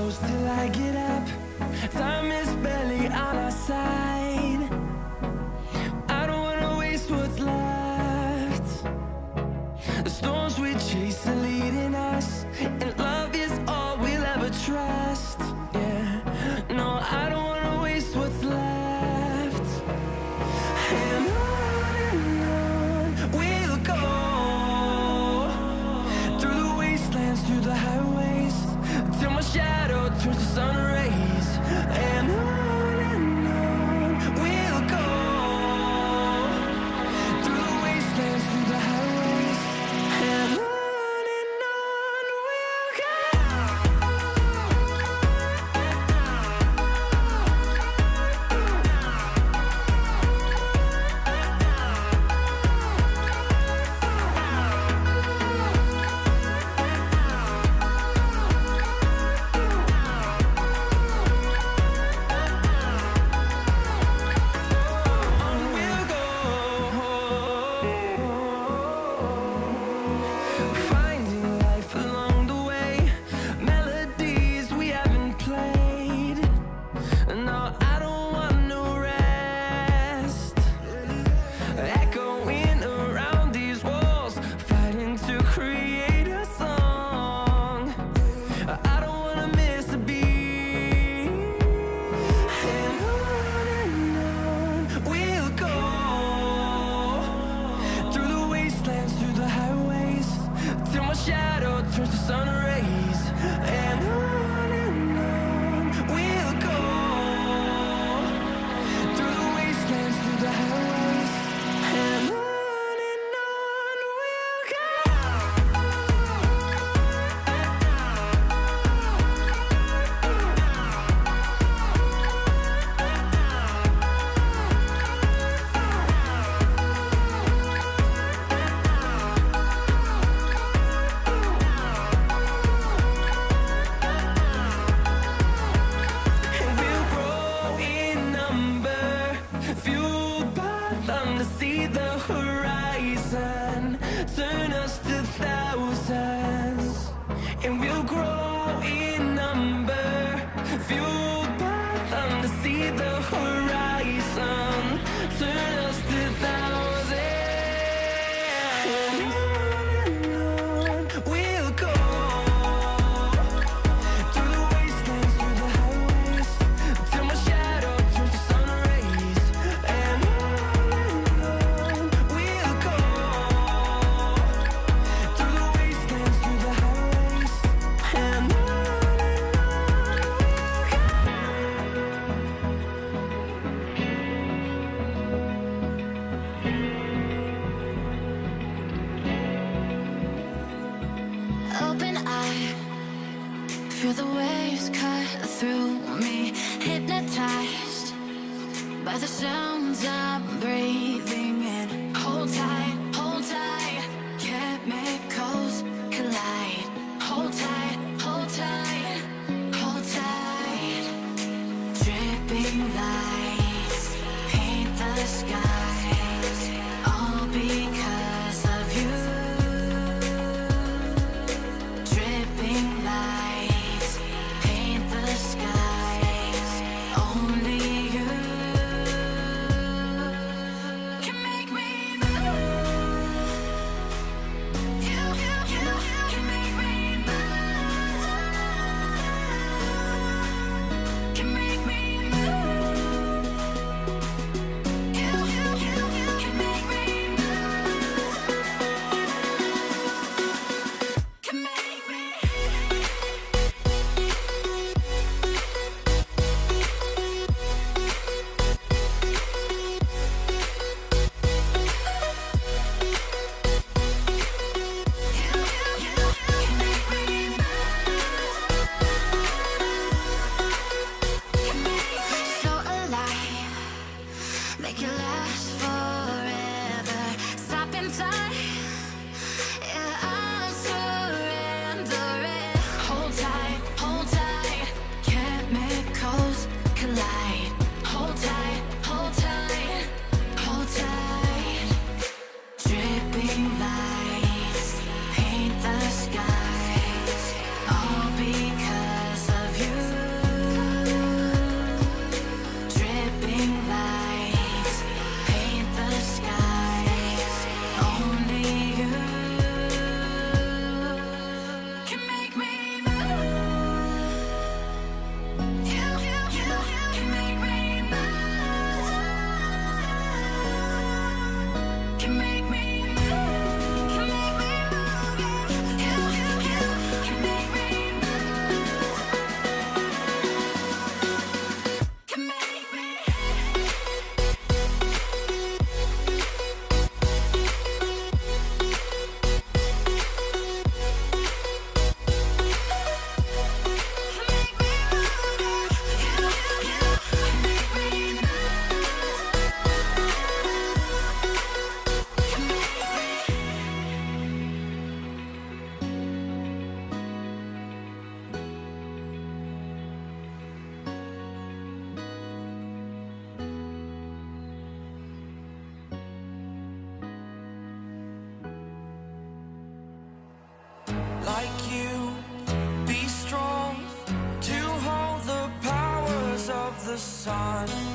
close till I get up. Time is barely on our side. I don't wanna waste what's left. The storms we chase are leading us, and love is all we'll ever trust. Yeah, no, I don't wanna waste what's left. And on we'll go, through the wastelands, through the highways, till my shadow turns to sun rays. And on we'll go, through the wastelands, through the highways, and on we'll go. Finding life along the way, melodies we haven't played. No, I don't want no rest. Echoing around these walls, fighting to create a song. I don't wanna miss a beat. And on we'll go, through the wastelands, through the highways, till my shadow turns to sun rays. And on we'll go, through the wastelands, through the highways, and on we'll go. And we'll grow in number, fueled by them to see the horizon, turn us to thousands. And we'll grow in number, fueled by them to see the horizon, turn us to thousands. And on we'll go, through the wastelands, through the highways, till my shadow turns to sun rays. And on we'll go, through the wastelands, through the highways, and on we'll go. Open eye, feel the waves cut through me, hypnotized by the sounds I'm breathing in. Hold tight, chemicals collide. Hold tight, hold tight, hold tight. Dripping lights paint the skies, all because of you. Dripping lights paint the skies, only you can make me move. You can make me move. Can make me move. You on.